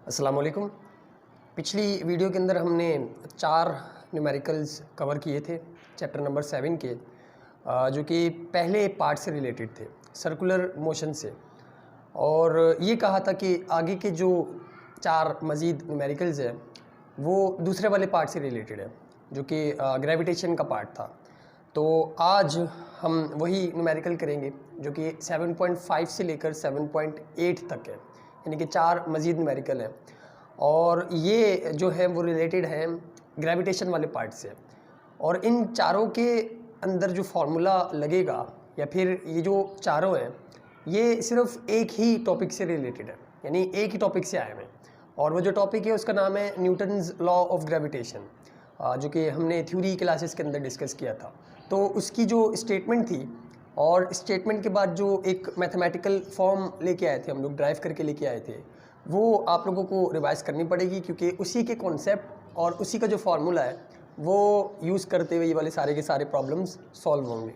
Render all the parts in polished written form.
अस्सलाम वालेकुम। पिछली वीडियो के अंदर हमने 4 न्यूमेरिकल्स कवर किए थे चैप्टर नंबर 7 के, जो कि पहले पार्ट से रिलेटेड थे, सर्कुलर मोशन से। और ये कहा था कि आगे के जो 4 मज़ीद न्यूमेरिकल्स हैं वो दूसरे वाले पार्ट से रिलेटेड है, जो कि ग्रेविटेशन का पार्ट था। तो आज हम वही न्यूमेरिकल करेंगे जो कि 7.5 से लेकर 7.8 तक है, यानी कि 4 मज़ीद न्यूमेरिकल हैं। और ये जो है वो रिलेटेड हैं ग्रेविटेशन वाले पार्ट से। और इन चारों के अंदर जो फार्मूला लगेगा या फिर ये जो चारों हैं ये सिर्फ एक ही टॉपिक से रिलेटेड है, यानी एक ही टॉपिक से आए हैं। और वो जो टॉपिक है उसका नाम है न्यूटन्स लॉ ऑफ ग्रेविटेशन, जो कि हमने थ्योरी क्लासेस के अंदर डिस्कस किया था। तो उसकी जो स्टेटमेंट थी और स्टेटमेंट के बाद जो एक मैथमेटिकल फॉर्म लेके आए थे, हम लोग ड्राइव करके लेके आए थे, वो आप लोगों को रिवाइज़ करनी पड़ेगी, क्योंकि उसी के कॉन्सेप्ट और उसी का जो फार्मूला है वो यूज़ करते हुए ये वाले सारे के सारे प्रॉब्लम्स सॉल्व होंगे।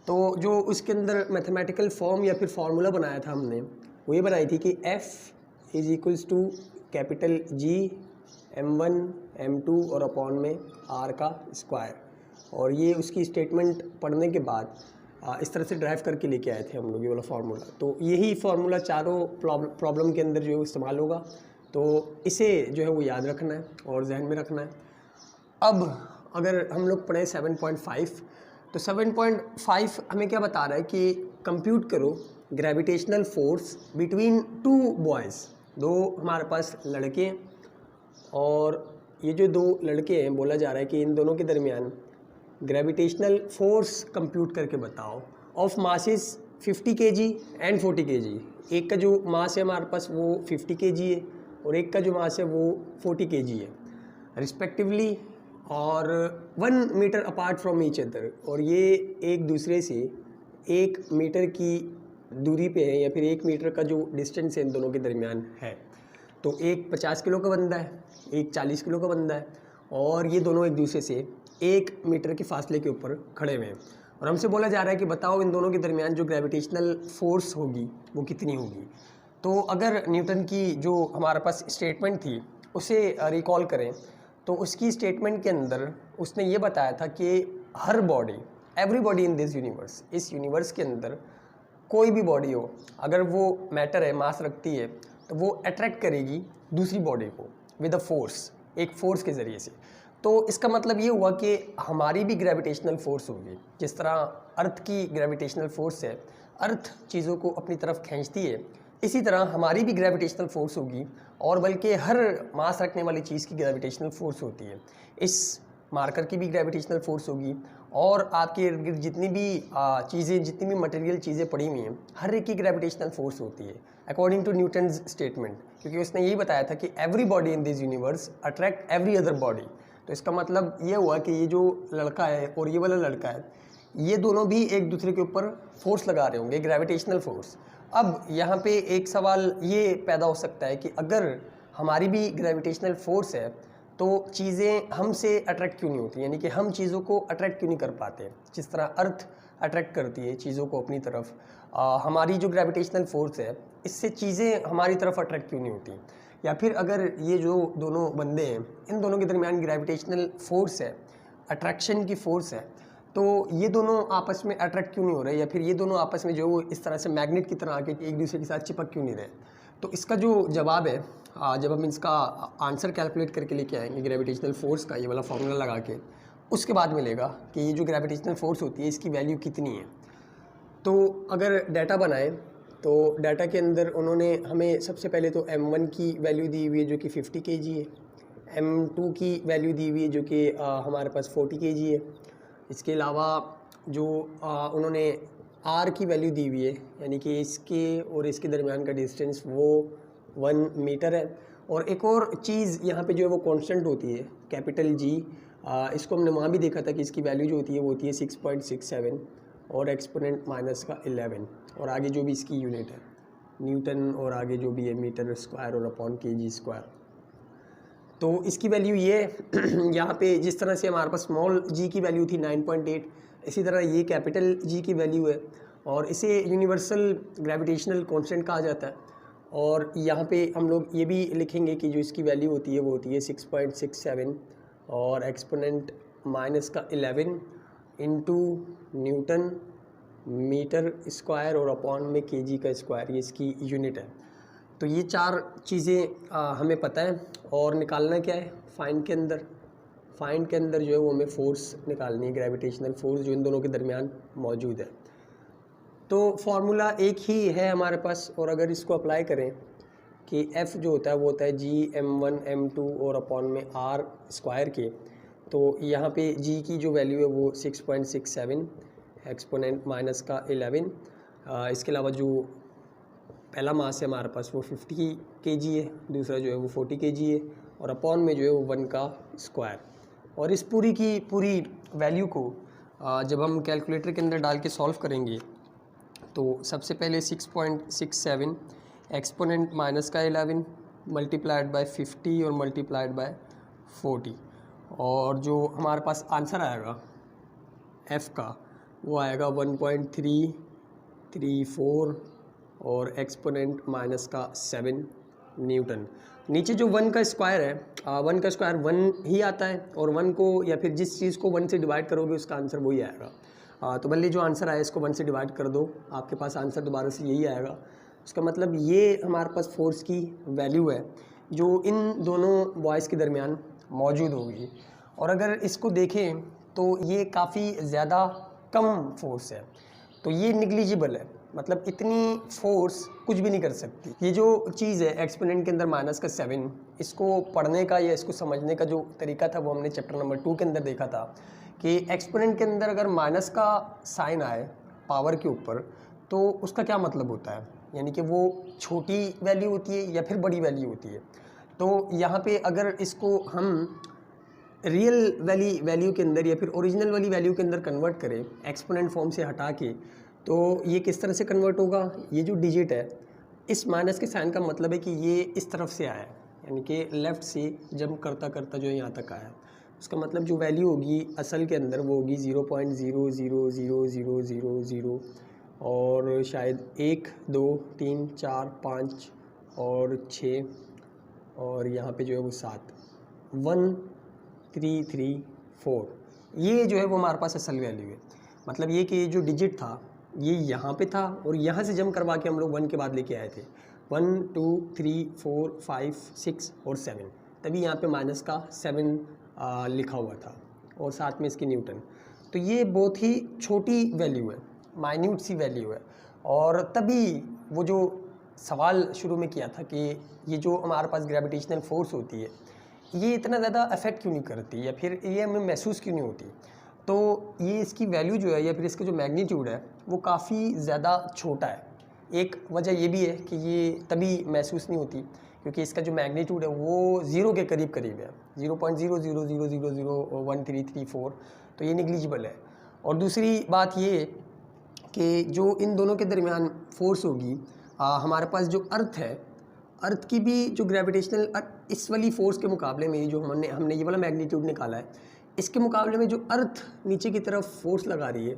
तो जो उसके अंदर मैथमेटिकल फॉर्म या फिर फार्मूला बनाया था हमने, वो ये बनाई थी कि F is equals to capital G M1 M2 और अपॉन में R का स्क्वायर। और ये उसकी स्टेटमेंट पढ़ने के बाद इस तरह से ड्राइव करके लेके आए थे हम लोग ये वाला फार्मूला। तो यही फार्मूला चारों प्रॉब्लम के अंदर जो है इस्तेमाल होगा। तो इसे जो है वो याद रखना है और जहन में रखना है। अब अगर हम लोग पढ़ें 7.5, तो 7.5 हमें क्या बता रहा है कि कंप्यूट करो ग्रेविटेशनल फोर्स बिटवीन 2 बॉयज़। 2 हमारे पास लड़के हैं और ये जो 2 लड़के हैं, बोला जा रहा है कि इन दोनों के दरमियान ग्रेविटेशनल फोर्स कंप्यूट करके बताओ of masses 50 kg and 40 kg। एक का जो मास है हमारे पास वो 50 kg है और एक का जो मास है वो 40 kg है रिस्पेक्टिवली, और 1 metre apart from each other. और ये एक दूसरे से 1 मीटर की दूरी पे है, या फिर 1 मीटर का जो डिस्टेंस है इन दोनों के दरमियान है। तो एक 50 किलो का बंदा है, एक 40 किलो का बंदा है, और ये दोनों एक दूसरे से 1 मीटर के फासले के ऊपर खड़े हुए हैं। और हमसे बोला जा रहा है कि बताओ इन दोनों के दरमियान जो ग्रेविटेशनल फोर्स होगी वो कितनी होगी। तो अगर न्यूटन की जो हमारे पास स्टेटमेंट थी उसे रिकॉल करें, तो उसकी स्टेटमेंट के अंदर उसने ये बताया था कि हर body, everybody in this universe, इस यूनिवर्स के अंदर कोई भी बॉडी हो, अगर वो मैटर है, मास रखती है, तो वो अट्रैक्ट करेगी दूसरी बॉडी को विद अ फोर्स, एक फोर्स के ज़रिए से। तो इसका मतलब ये हुआ कि हमारी भी ग्रेविटेशनल फोर्स होगी। जिस तरह अर्थ की ग्रेविटेशनल फोर्स है, अर्थ चीज़ों को अपनी तरफ खींचती है, इसी तरह हमारी भी ग्रेविटेशनल फोर्स होगी, और बल्कि हर मास रखने वाली चीज़ की ग्रेविटेशनल फोर्स होती है। इस मार्कर की भी ग्रेविटेशनल फोर्स होगी, और आपके इर्द गिर्द जितनी भी चीज़ें, जितनी भी मटेरियल चीज़ें पड़ी हुई हैं, हर एक की ग्रेविटेशनल फोर्स होती है अकॉर्डिंग टू न्यूटन्स स्टेटमेंट, क्योंकि उसने यही बताया था कि every body in this universe attract every other body. तो इसका मतलब ये हुआ कि ये जो लड़का है और ये वाला लड़का है, ये दोनों भी एक दूसरे के ऊपर फोर्स लगा रहे होंगे, ग्रेविटेशनल फोर्स। अब यहाँ पे एक सवाल ये पैदा हो सकता है कि अगर हमारी भी ग्रेविटेशनल फोर्स है तो चीज़ें हमसे अट्रैक्ट क्यों नहीं होती, यानी कि हम चीज़ों को अट्रैक्ट क्यों नहीं कर पाते। जिस तरह अर्थ अट्रैक्ट करती है चीज़ों को अपनी तरफ, हमारी जो ग्रेविटेशनल फोर्स है इससे चीज़ें हमारी तरफ अट्रैक्ट क्यों नहीं होती। या फिर अगर ये जो दोनों बंदे हैं, इन दोनों के दरमियान ग्रेविटेशनल फोर्स है, अट्रैक्शन की फोर्स है, तो ये दोनों आपस में अट्रैक्ट क्यों नहीं हो रहे, या फिर ये दोनों आपस में जो इस तरह से मैग्नेट की तरह आके एक दूसरे के साथ चिपक क्यों नहीं रहे। तो इसका जो जवाब है, जब हम इसका आंसर कैलकुलेट करके लेके आएंगे ग्रेविटेशनल फोर्स का, ये वाला फार्मूला लगा के, उसके बाद मिलेगा कि ये जो ग्रेविटेशनल फोर्स होती है इसकी वैल्यू कितनी है। तो अगर डाटा बनाएं तो डाटा के अंदर उन्होंने हमें सबसे पहले तो M1 की वैल्यू दी हुई है जो कि 50 kg है, M2 की वैल्यू दी हुई है जो कि हमारे पास 40 kg है। इसके अलावा जो उन्होंने R की वैल्यू दी हुई है, यानी कि इसके और इसके दरमियान का डिस्टेंस वो 1 मीटर है। और एक और चीज़ यहाँ पे जो है वो कांस्टेंट होती है, कैपिटल G। इसको हमने वहाँ भी देखा था कि इसकी वैल्यू जो होती है वो होती है 6.67 और एक्सपोनेंट माइनस का 11, और आगे जो भी इसकी यूनिट है न्यूटन, और आगे जो भी है मीटर स्क्वायर और अपॉन kg स्क्वायर। तो इसकी वैल्यू ये यहाँ पे जिस तरह से हमारे पास स्मॉल g की वैल्यू थी 9.8, इसी तरह ये कैपिटल G की वैल्यू है, और इसे यूनिवर्सल ग्रेविटेशनल कांस्टेंट कहा जाता है। और यहाँ पे हम लोग ये भी लिखेंगे कि जो इसकी वैल्यू होती है वो होती है 6.67 और एक्सपोनेंट माइनस का 11 इंटू न्यूटन मीटर स्क्वायर और अपॉन में केजी का स्क्वायर, ये इसकी यूनिट है। तो ये चार चीज़ें हमें पता है और निकालना क्या है फाइंड के अंदर जो है वो हमें फोर्स निकालनी है, ग्रेविटेशनल फोर्स जो इन दोनों के दरमियान मौजूद है। तो फार्मूला एक ही है हमारे पास, और अगर इसको अप्लाई करें कि F जो होता है वो होता है G m1 m2 और अपॉन में R स्क्वायर के, तो यहाँ पे G की जो वैल्यू है वो 6.67 एक्सपोनेंट माइनस का 11, इसके अलावा जो पहला मास है हमारे पास वो 50 kg है, दूसरा जो है वो 40 kg है, और अपॉन में जो है वो 1 का स्क्वायर। और इस पूरी की पूरी वैल्यू को जब हम कैलकुलेटर के अंदर डाल के सॉल्व करेंगे तो सबसे पहले 6.67 एक्सपोनेंट माइनस का 11 मल्टीप्लाइड बाय 50 और मल्टीप्लाइड बाय 40, और जो हमारे पास आंसर आएगा F का वो आएगा 1.334 और एक्सपोनेंट माइनस का 7 न्यूटन। नीचे जो 1 का स्क्वायर है, 1 का स्क्वायर 1 ही आता है, और 1 को या फिर जिस चीज़ को 1 से डिवाइड करोगे उसका आंसर वही आएगा। तो भले जो आंसर आया इसको 1 से डिवाइड कर दो, आपके पास आंसर दोबारा से यही आएगा। उसका मतलब ये हमारे पास फोर्स की वैल्यू है जो इन दोनों बॉयज़ के दरमियान मौजूद होगी। और अगर इसको देखें तो ये काफ़ी ज़्यादा कम फोर्स है, तो ये निग्लिजिबल है, मतलब इतनी फोर्स कुछ भी नहीं कर सकती। ये जो चीज़ है एक्सपोनेंट के अंदर माइनस का 7, इसको पढ़ने का या इसको समझने का जो तरीका था वो हमने चैप्टर नंबर 2 के अंदर देखा था कि एक्सपोनेंट के अंदर अगर माइनस का साइन आए पावर के ऊपर तो उसका क्या मतलब होता है, यानी कि वो छोटी वैल्यू होती है या फिर बड़ी वैल्यू होती है। तो यहाँ पे अगर इसको हम रियल वैल्यू के अंदर या फिर ओरिजिनल वाली वैल्यू के अंदर कन्वर्ट करें एक्सपोनेंट फॉर्म से हटा के, तो ये किस तरह से कन्वर्ट होगा, ये जो डिजिट है इस माइनस के साइन का मतलब है कि ये इस तरफ से आया है, यानी कि लेफ़्ट से जंप करता करता जो यहाँ तक आया। उसका मतलब जो वैल्यू होगी असल के अंदर वो होगी 0.000000 और शायद 1 2 3 4 5 और 6 और यहाँ पे जो है वो 7 1 3 3 4, ये जो है वो हमारे पास असल वैल्यू है। मतलब ये कि जो डिजिट था ये यहाँ पे था और यहाँ से जंप करवा के हम लोग 1 के बाद लेके आए थे 1 2 3 4 5 6 और 7, तभी यहाँ पे माइनस का 7 लिखा हुआ था और साथ में इसकी न्यूटन। तो ये बहुत ही छोटी वैल्यू है, माइन्यूट सी वैल्यू है, और तभी वो जो सवाल शुरू में किया था कि ये जो हमारे पास ग्रेविटेशनल फोर्स होती है ये इतना ज़्यादा अफेक्ट क्यों नहीं करती या फिर ये हमें महसूस क्यों नहीं होती। तो ये इसकी वैल्यू जो है या फिर इसका जो मैग्नीट्यूड है वो काफ़ी ज़्यादा छोटा है। एक वजह ये भी है कि ये तभी महसूस नहीं होती क्योंकि इसका जो मैग्नीट्यूड है वो 0 के करीब है, 0.0000001334, तो ये निग्लिजिबल है। और दूसरी बात ये कि जो इन दोनों के दरमियान फोर्स होगी, हमारे पास जो अर्थ है, अर्थ की भी जो ग्रेविटेशनल इस वाली फोर्स के मुकाबले में जो हमने ये वाला मैग्नीट्यूड निकाला है, इसके मुकाबले में जो अर्थ नीचे की तरफ फोर्स लगा रही है,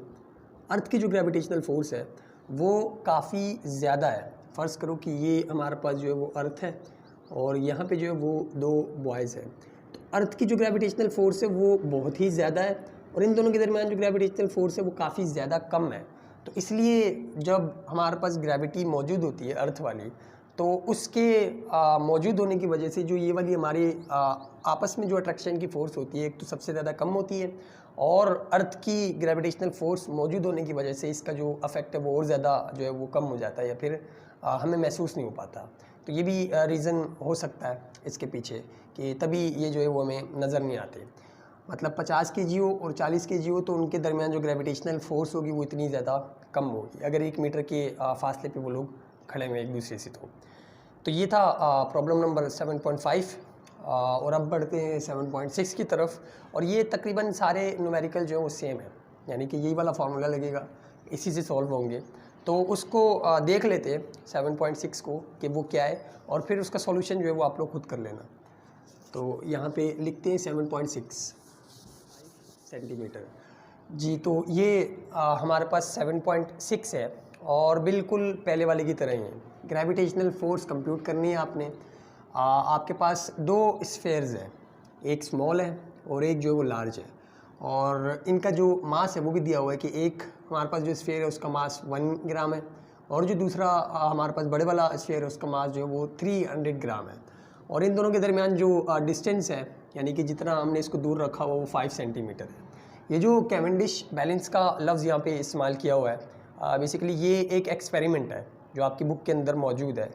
अर्थ की जो ग्रेविटेशनल फोर्स है वो काफ़ी ज़्यादा है। फ़र्ज़ करो कि ये हमारे पास जो है वो अर्थ है और यहाँ पे जो है वो 2 बॉयज़ हैं, तो अर्थ की जो ग्रेविटेशनल फोर्स है वो बहुत ही ज़्यादा है और इन दोनों के दरमियान जो ग्रेविटेशनल फोर्स है वो काफ़ी ज़्यादा कम है। तो इसलिए जब हमारे पास ग्रेविटी मौजूद होती है अर्थ वाली, तो उसके मौजूद होने की वजह से जो ये वाली हमारी आपस में जो अट्रैक्शन की फ़ोर्स होती है एक तो सबसे ज़्यादा कम होती है, और अर्थ की ग्रेविटेशनल फोर्स मौजूद होने की वजह से इसका जो अफेक्ट है वो और ज़्यादा जो है वो कम हो जाता है या फिर हमें महसूस नहीं हो पाता। तो ये भी रीज़न हो सकता है इसके पीछे कि तभी ये जो है वो हमें नज़र नहीं आते। मतलब 50 kg हो और 40 kg हो तो उनके दरमियान जो ग्रेविटेशनल फोर्स होगी वो इतनी ज़्यादा कम होगी अगर 1 मीटर के फासले पे वो लोग खड़े हुए एक दूसरे से। तो ये था प्रॉब्लम नंबर 7.5, और अब बढ़ते हैं 7.6 की तरफ। और ये तकरीबन सारे न्यूमेरिकल जो है वो सेम है, यानी कि यही वाला फार्मूला लगेगा, इसी से सॉल्व होंगे। तो उसको देख लेते हैं 7.6 को कि वो क्या है, और फिर उसका सॉल्यूशन जो है वो आप लोग खुद कर लेना। तो यहाँ पे लिखते हैं 7.6 सेंटीमीटर जी। तो ये हमारे पास 7.6 है और बिल्कुल पहले वाले की तरह ही है, ग्रेविटेशनल फोर्स कंप्यूट करनी है आपने। आपके पास दो स्फेयर्स हैं, एक स्मॉल है और एक जो है वो लार्ज है, और इनका जो मास है वो भी दिया हुआ है कि एक हमारे पास जो स्फेयर है उसका मास 1 ग्राम है, और जो दूसरा हमारे पास बड़े वाला स्फेयर है उसका मास जो है वो 300 ग्राम है। और इन दोनों के दरमियान जो डिस्टेंस है, यानी कि जितना हमने इसको दूर रखा हुआ वो 5 सेंटीमीटर है। ये जो कैवेंडिश बैलेंस का लफ्ज़ यहाँ पे इस्तेमाल किया हुआ है, बेसिकली ये एक एक्सपेरिमेंट है जो आपकी बुक के अंदर मौजूद है।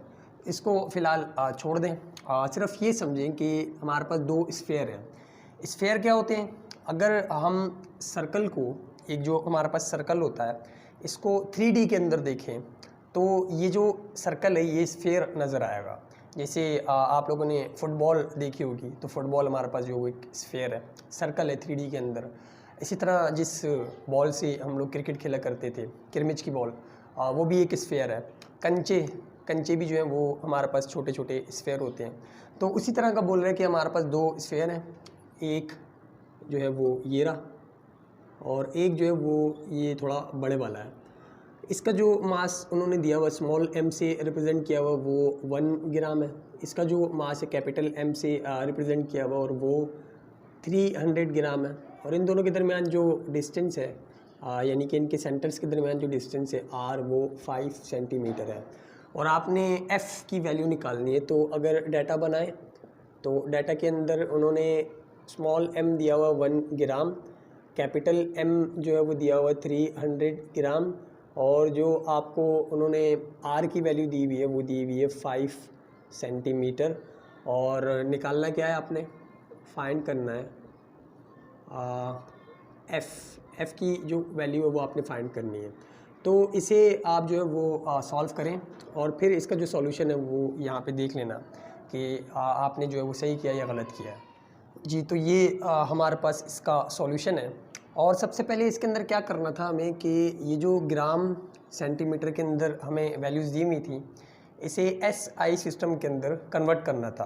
इसको फ़िलहाल छोड़ दें, सिर्फ ये समझें कि हमारे पास दो स्फेयर हैं। स्फेयर क्या होते हैं? अगर हम सर्कल को, एक जो हमारे पास सर्कल होता है, इसको 3D के अंदर देखें तो ये जो सर्कल है ये स्फेयर नज़र आएगा। जैसे आप लोगों ने फुटबॉल देखी होगी, तो फुटबॉल हमारे पास जो एक स्फेयर है, सर्कल है 3D के अंदर। इसी तरह जिस बॉल से हम लोग क्रिकेट खेला करते थे, किरमिच की बॉल, वो भी एक स्फेयर है। कंचे भी जो हैं वो हमारे पास छोटे छोटे स्फेयर होते हैं। तो उसी तरह का बोल रहे हैं कि हमारे पास दो स्फेयर हैं, एक जो है वो ये रहा और एक जो है वो ये थोड़ा बड़े वाला है। इसका जो मास उन्होंने दिया हुआ स्मॉल m से रिप्रेजेंट किया हुआ वो 1 ग्राम है। इसका जो मास है कैपिटल M से रिप्रेजेंट किया हुआ और वो 300 ग्राम है। और इन दोनों के दरमियान जो डिस्टेंस है, यानी कि इनके सेंटर्स के दरमियान जो डिस्टेंस है r, वो 5 सेंटीमीटर है। और आपने f की वैल्यू निकालनी है। तो अगर डाटा बनाए तो डाटा के अंदर उन्होंने स्मॉल m दिया हुआ 1 ग्राम, कैपिटल M जो है वो दिया हुआ 300 ग्राम, और जो आपको उन्होंने R की वैल्यू दी हुई है वो दी हुई है 5 सेंटीमीटर। और निकालना क्या है आपने, फाइंड करना है F की जो वैल्यू है वो आपने फाइंड करनी है। तो इसे आप जो है वो सॉल्व करें और फिर इसका जो सॉल्यूशन है वो यहाँ पे देख लेना कि आपने जो है वो सही किया या गलत किया है। जी, तो ये हमारे पास इसका सॉल्यूशन है। और सबसे पहले इसके अंदर क्या करना था हमें कि ये जो ग्राम सेंटीमीटर के अंदर हमें वैल्यूज़ दी हुई थी, इसे SI सिस्टम के अंदर कन्वर्ट करना था,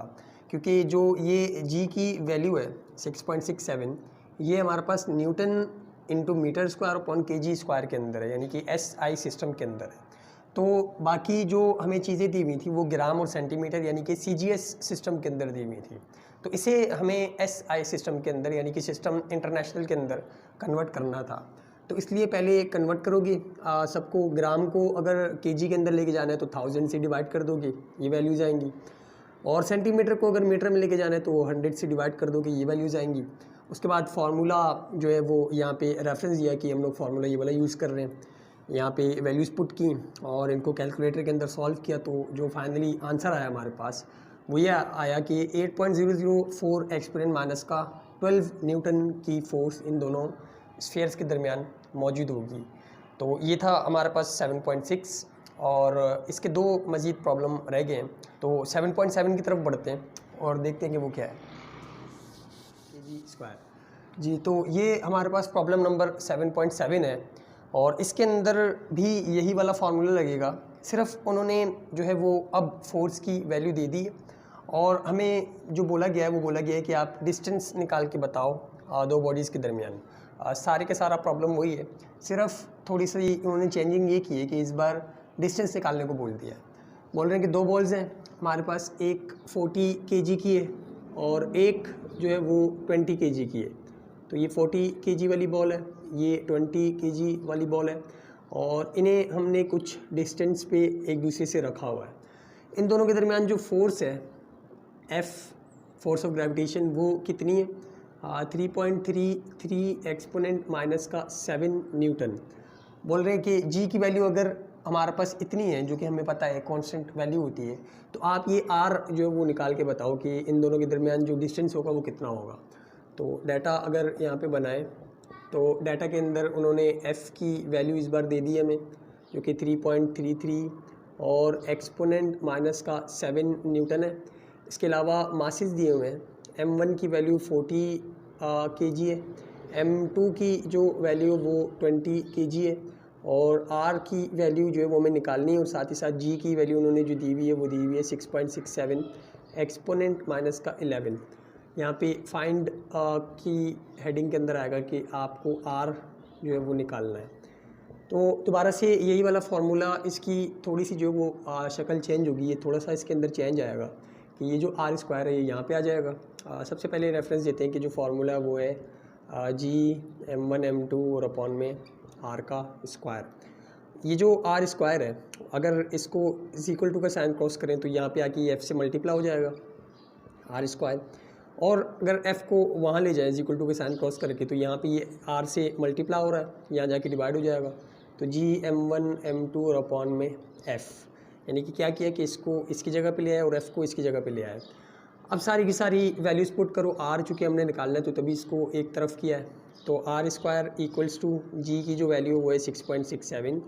क्योंकि जो ये G की वैल्यू है 6.67, ये हमारे पास newton into metre square upon kg square के अंदर है, यानी कि SI सिस्टम के अंदर है। तो बाकी जो हमें चीज़ें दी हुई थी वो ग्राम और सेंटीमीटर यानी कि CGS सिस्टम के अंदर दी हुई थी। तो इसे हमें SI सिस्टम के अंदर यानी कि सिस्टम इंटरनेशनल के अंदर कन्वर्ट करना था। तो इसलिए पहले कन्वर्ट करोगे सबको। ग्राम को अगर kg के अंदर लेके जाना है तो 1000 से डिवाइड कर दोगे, ये वैल्यूज़ आएंगी। और सेंटीमीटर को अगर मीटर में लेके जाना है तो 100 से डिवाइड कर दोगे, ये वैल्यूज़ आएंगी। उसके बाद फार्मूला जो है वो यहाँ पे रेफरेंस दिया कि हम लोग फार्मूला ये वाला यूज़ कर रहे हैं। यहाँ पे वैल्यूज़ पुट की और इनको कैलकुलेटर के अंदर सॉल्व किया, तो जो फाइनली आंसर आया हमारे पास वो ये आया कि 8.004 एक्सपोनेंट माइनस का 12 न्यूटन की फोर्स इन दोनों स्फीयर्स के दरमियान मौजूद होगी। तो ये था हमारे पास 7.6, और इसके दो मज़ीद प्रॉब्लम रह गए हैं। तो 7.7 की तरफ बढ़ते हैं और देखते हैं कि वो क्या है, kg स्क्वायर। जी, तो ये हमारे पास प्रॉब्लम नंबर 7.7 है और इसके अंदर भी यही वाला फार्मूला लगेगा, सिर्फ उन्होंने जो है वो अब फोर्स की वैल्यू दे दी और हमें जो बोला गया है वो बोला गया है कि आप डिस्टेंस निकाल के बताओ दो बॉडीज़ के दरमियान। सारे का सारा प्रॉब्लम वही है, सिर्फ थोड़ी सी उन्होंने चेंजिंग ये की है कि इस बार डिस्टेंस निकालने को बोल दिया है। बोल रहे हैं कि दो बॉल्स हैं हमारे पास, एक 40 kg की है और एक जो है वो 20 kg की है। तो ये 40 kg वाली बॉल है, ये 20 kg वाली बॉल है, और इन्हें हमने कुछ डिस्टेंस पे एक दूसरे से रखा हुआ है। इन दोनों के दरमियान जो फोर्स है F, फोर्स ऑफ ग्रेविटेशन, वो कितनी है? 3.33 एक्सपोनेंट माइनस का 7 न्यूटन। बोल रहे हैं कि G की वैल्यू अगर हमारे पास इतनी है, जो कि हमें पता है कांस्टेंट वैल्यू होती है, तो आप ये R जो है वो निकाल के बताओ कि इन दोनों के दरमियान जो डिस्टेंस होगा वो कितना होगा। तो डाटा अगर यहाँ पे बनाए तो डाटा के अंदर उन्होंने F की वैल्यू इस बार दे दी है हमें, जो कि 3.33 और एक्सपोनेंट माइनस का 7 न्यूटन है। इसके अलावा मासेस दिए हुए हैं, M1 की वैल्यू 40 kg है, M2 की जो वैल्यू वो 20 kg है, और R की वैल्यू जो है वो हमें निकालनी है, और साथ ही साथ G की वैल्यू उन्होंने जो दी हुई है वो दी हुई है 6.67 एक्सपोनेंट माइनस का 11। यहाँ पे फाइंड की हेडिंग के अंदर आएगा कि आपको R जो है वो निकालना है। तो दोबारा से यही वाला फार्मूला, इसकी थोड़ी सी जो वो शक्ल चेंज होगी, ये थोड़ा सा इसके अंदर चेंज आएगा कि ये जो आर स्क्वायर है ये यहाँ पे आ जाएगा। सबसे पहले रेफरेंस देते हैं कि जो फार्मूला है वो है g m1m2 और अपॉन में आर का स्क्वायर। ये जो आर स्क्वायर है, अगर इसको इज इक्वल टू का साइन क्रॉस करें तो यहाँ पे आके ये एफ़ से मल्टीप्लाई हो जाएगा आर स्क्वायर, और अगर एफ़ को वहाँ ले जाए इज इक्वल टू के साइन क्रॉस करके तो यहाँ पे ये आर से मल्टीप्लाई हो रहा है, यहाँ जाके डिवाइड हो जाएगा। तो g m1m2 और अपॉन में एफ़, यानी कि क्या किया कि इसको इसकी जगह पे ले आया और एफ़ को इसकी जगह पे ले आया। अब सारी की सारी वैल्यूज़ पुट करो। आर चूँकि हमने निकालना है तो तभी इसको एक तरफ किया है, तो आर स्क्वायर इक्वल्स टू जी की जो वैल्यू है वो है 6.67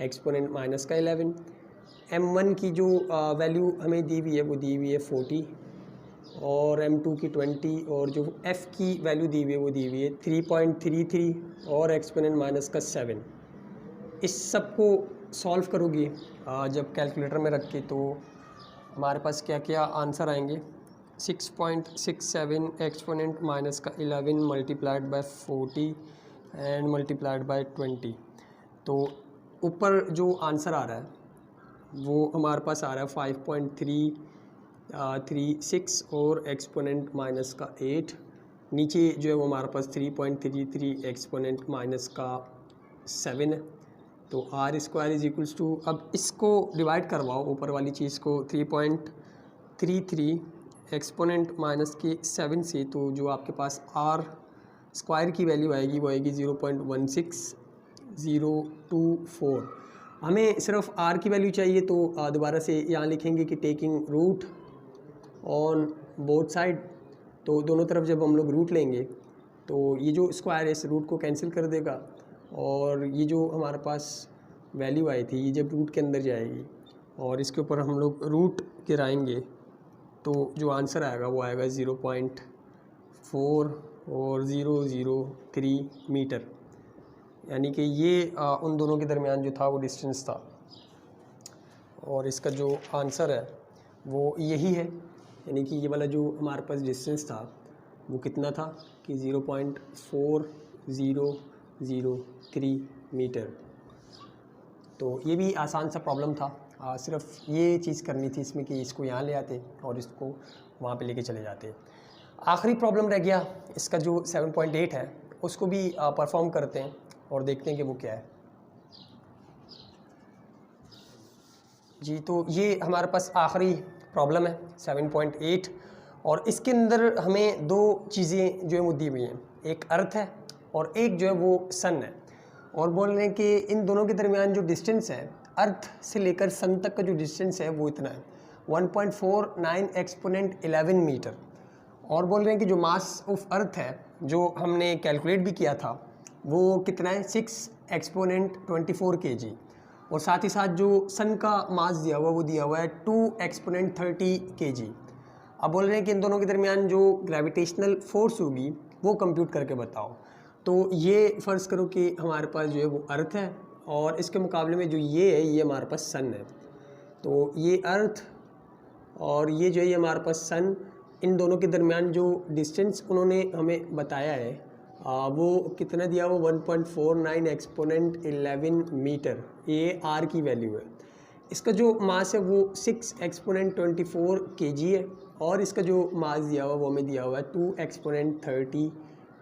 एक्सपोनेंट माइनस का 11, m1 की जो वैल्यू हमें दी हुई है वो दी हुई है 40 और m2 की 20, और जो f की वैल्यू दी हुई है वो दी हुई है 3.33 और एक्सपोनेंट माइनस का 7। इस सब को सॉल्व करोगी जब कैलकुलेटर में रख के तो हमारे पास क्या क्या आंसर आएंगे। 6.67 एक्सपोनेंट माइनस का 11 multiplied by 40 and multiplied by 20। तो ऊपर जो आंसर आ रहा है वो हमारे पास आ रहा है 5.336 और एक्सपोनेंट माइनस का 8। नीचे जो है वो हमारे पास 3.33 एक्सपोनेंट माइनस का 7 है। तो r square is equals to, अब इसको डिवाइड करवाओ ऊपर वाली चीज़ को 3.33 एक्सपोनेंट माइनस के 7 से, तो जो आपके पास आर स्क्वायर की वैल्यू आएगी वो आएगी 0.16024। हमें सिर्फ आर की वैल्यू चाहिए, तो दोबारा से यहाँ लिखेंगे कि taking root on both side, तो दोनों तरफ जब हम लोग रूट लेंगे तो ये जो स्क्वायर है इस रूट को कैंसिल कर देगा, और ये जो हमारे पास वैल्यू आई थी ये जब रूट के अंदर जाएगी और इसके ऊपर हम लोग रूट गिराएंगे तो जो आंसर आएगा वो आएगा 0.4 और 003 मीटर, यानी कि ये उन दोनों के दरमियान जो था वो डिस्टेंस था, और इसका जो आंसर है वो यही है। यानी कि ये वाला जो हमारे पास डिस्टेंस था वो कितना था कि 0.4003 मीटर। तो ये भी आसान सा प्रॉब्लम था, सिर्फ ये चीज़ करनी थी इसमें कि इसको यहाँ ले आते और इसको वहाँ पे लेके चले जाते। आखिरी प्रॉब्लम रह गया इसका जो 7.8 है, उसको भी परफॉर्म करते हैं और देखते हैं कि वो क्या है। जी, तो ये हमारे पास आखिरी प्रॉब्लम है 7.8, और इसके अंदर हमें दो चीज़ें जो है वो दी हुई हैं, एक अर्थ है और एक जो है वो सन है, और बोल रहे हैं कि इन दोनों के दरमियान जो डिस्टेंस है अर्थ से लेकर सन तक का जो डिस्टेंस है वो इतना है 1.49 एक्सपोनेंट 11 मीटर, और बोल रहे हैं कि जो मास ऑफ अर्थ है जो हमने कैलकुलेट भी किया था वो कितना है 6 एक्सपोनेंट 24 kg, और साथ ही साथ जो सन का मास दिया हुआ वो दिया हुआ है 2 एक्सपोनेंट 30 kg। अब बोल रहे हैं कि इन दोनों के दरमियान जो ग्रेविटेशनल फोर्स होगी वो कंप्यूट करके बताओ। तो ये फ़र्ज़ करो कि हमारे पास जो है वो अर्थ है और इसके मुकाबले में जो ये है ये हमारे पास सन है। तो ये अर्थ और ये जो है ये हमारे पास सन, इन दोनों के दरमियान जो डिस्टेंस उन्होंने हमें बताया है वो कितना दिया हुआ 1.49 एक्सपोनेंट 11 मीटर, ये आर की वैल्यू है। इसका जो मास है वो 6 एक्सपोनेंट 24 kg है, और इसका जो मास दिया हुआ वो हमें दिया हुआ है 2 एक्सपोनेंट 30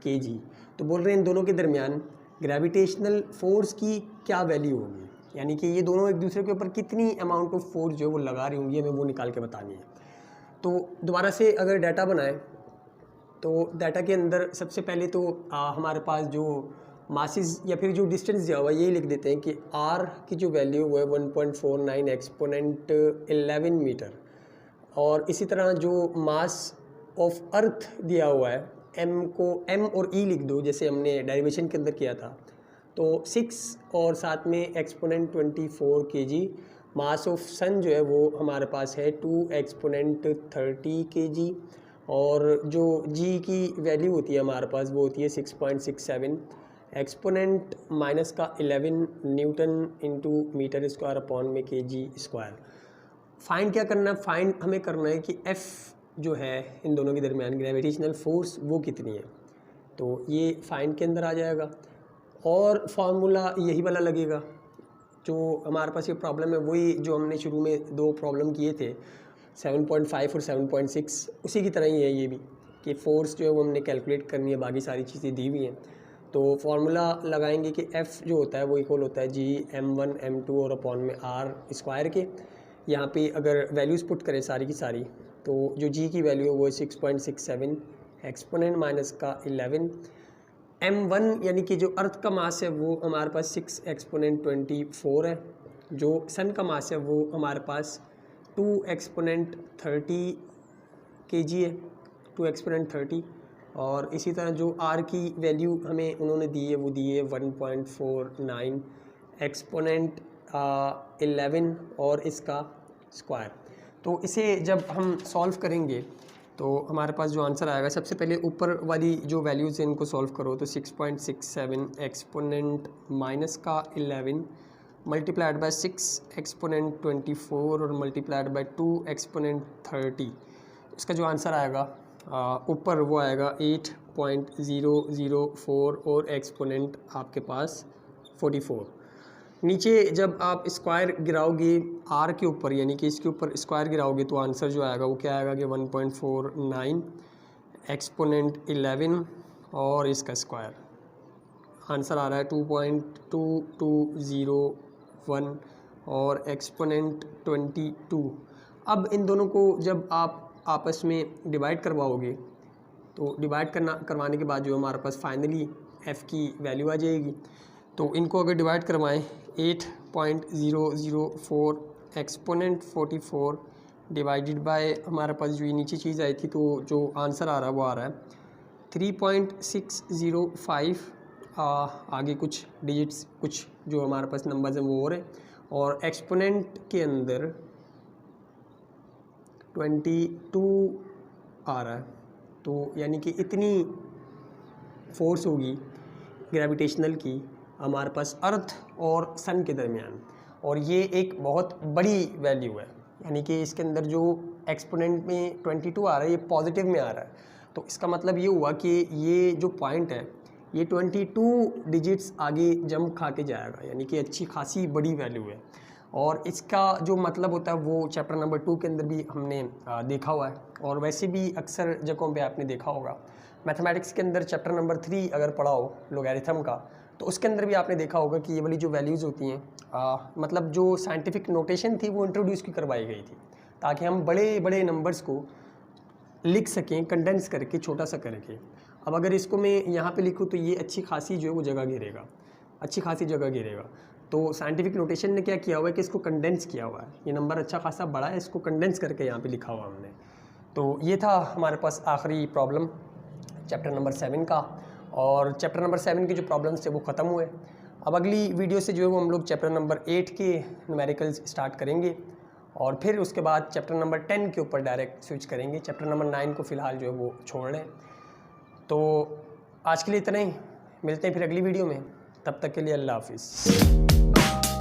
kg। तो बोल रहे हैं इन दोनों के दरमियान ग्रेविटेशनल फोर्स की क्या वैल्यू होगी, यानी कि ये दोनों एक दूसरे के ऊपर कितनी अमाउंट ऑफ फोर्स जो है वो लगा रही होंगी, हमें वो निकाल के बतानी है। तो दोबारा से अगर डाटा बनाएं तो डाटा के अंदर सबसे पहले तो हमारे पास जो मासेस या फिर जो डिस्टेंस दिया हुआ है ये लिख देते हैं कि आर की जो वैल्यू है 1.49 एक्सपोनेंट 11 मीटर, और इसी तरह जो मास ऑफ अर्थ दिया हुआ है एम को एम और ई लिख दो जैसे हमने डेरिवेशन के अंदर किया था, तो 6 और साथ में एक्सपोनेंट 24 kg। मास ऑफ सन जो है वो हमारे पास है 2 एक्सपोनेंट 30 kg, और जो जी की वैल्यू होती है हमारे पास वो होती है 6.67 एक्सपोनेंट माइनस का 11 newton into metre square upon में kg स्क्वायर। फाइंड क्या करना है, फाइंड हमें करना है कि F जो है इन दोनों के दरमियान ग्रेविटेशनल फोर्स वो कितनी है, तो ये फाइंड के अंदर आ जाएगा। और फार्मूला यही वाला लगेगा जो हमारे पास ये प्रॉब्लम है, वही जो हमने शुरू में 2 प्रॉब्लम किए थे 7.5 और 7.6, उसी की तरह ही है ये भी कि फोर्स जो है वो हमने कैलकुलेट करनी है, बाकी सारी चीज़ें दी हुई हैं। तो फार्मूला लगाएंगे कि F जो होता है वो इक्वल होता है जी m1 m2 और अपॉन में r स्क्वायर के। यहाँ पे अगर वैल्यूज़ पुट करें सारी की सारी, तो जो g की वैल्यू है वो 6.67 एक्सपोनेंट माइनस का 11, m1 यानी कि जो अर्थ का मास है वो हमारे पास 6 एक्सपोनेंट 24 है, जो सन का मास है वो हमारे पास 2 एक्सपोनेंट 30 kg है, 2 एक्सपोनेंट 30। और इसी तरह जो r की वैल्यू हमें उन्होंने दी है वो दी है 1.49 एक्सपोनेंट 11 और इसका स्क्वायर। तो इसे जब हम सॉल्व करेंगे तो हमारे पास जो आंसर आएगा, सबसे पहले ऊपर वाली जो वैल्यूज़ हैं इनको सॉल्व करो तो 6.67 एक्सपोनेंट माइनस का 11 मल्टीप्लाइड बाय 6 एक्सपोनेंट 24 और मल्टीप्लाइड बाय 2 एक्सपोनेंट 30। इसका जो आंसर आएगा ऊपर वो आएगा 8.004 और एक्सपोनेंट आपके पास 44। नीचे जब आप स्क्वायर गिराओगे r के ऊपर, यानी कि इसके ऊपर स्क्वायर गिराओगे तो आंसर जो आएगा वो क्या आएगा कि 1.49 एक्सपोनेंट 11 और इसका स्क्वायर। आंसर आ रहा है 2.2201 और एक्सपोनेंट 22। अब इन दोनों को जब आप आपस में डिवाइड करवाओगे तो डिवाइड करवाने के बाद जो हमारे पास फाइनली f की वैल्यू आ जाएगी। तो इनको अगर डिवाइड करवाएं 8.004 एक्सपोनेंट 44 डिवाइडेड बाय हमारे पास जो ये नीचे चीज़ आई थी, तो जो आंसर आ रहा है वो आ रहा है 3.605। आगे कुछ डिजिट्स कुछ जो हमारे पास नंबर्स हैं वो और है, और एक्सपोनेंट के अंदर 22 आ रहा है। तो यानी कि इतनी फोर्स होगी ग्रेविटेशनल की हमारे पास अर्थ और सन के दरमियान, और ये एक बहुत बड़ी वैल्यू है। यानी कि इसके अंदर जो एक्सपोनेंट में 22 आ रहा है ये पॉजिटिव में आ रहा है, तो इसका मतलब ये हुआ कि ये जो पॉइंट है ये 22 डिजिट्स आगे जंप खा के जाएगा, यानी कि अच्छी खासी बड़ी वैल्यू है। और इसका जो मतलब होता है वो चैप्टर नंबर 2 के अंदर भी हमने देखा हुआ है, और वैसे भी अक्सर जगहों पे आपने देखा होगा। मैथमेटिक्स के अंदर चैप्टर नंबर 3 अगर पढ़ा हो लोगैरिथम का, तो उसके अंदर भी आपने देखा होगा कि ये वाली जो वैल्यूज़ होती हैं मतलब जो साइंटिफिक नोटेशन थी वो इंट्रोड्यूस की करवाई गई थी ताकि हम बड़े बड़े नंबर्स को लिख सकें कंडेंस करके, छोटा सा करके। अब अगर इसको मैं यहाँ पे लिखूँ तो ये अच्छी खासी जो है वो जगह घेरेगा, अच्छी खासी जगह घेरेगा। तो साइंटिफिक नोटेशन ने क्या किया हुआ है कि इसको कंडेंस किया हुआ है, ये नंबर अच्छा खासा बड़ा है, इसको कंडेंस करके यहाँ पे लिखा हुआ हमने। तो ये था हमारे पास आखिरी प्रॉब्लम चैप्टर नंबर 7 का, और चैप्टर नंबर 7 के जो प्रॉब्लम्स थे वो ख़त्म हुए। अब अगली वीडियो से जो है वो हम लोग चैप्टर नंबर 8 के न्यूमेरिकल्स स्टार्ट करेंगे, और फिर उसके बाद चैप्टर नंबर 10 के ऊपर डायरेक्ट स्विच करेंगे। चैप्टर नंबर 9 को फ़िलहाल जो है वो छोड़ लें। तो आज के लिए इतना ही, मिलते हैं फिर अगली वीडियो में, तब तक के लिए अल्लाह हाफिज़।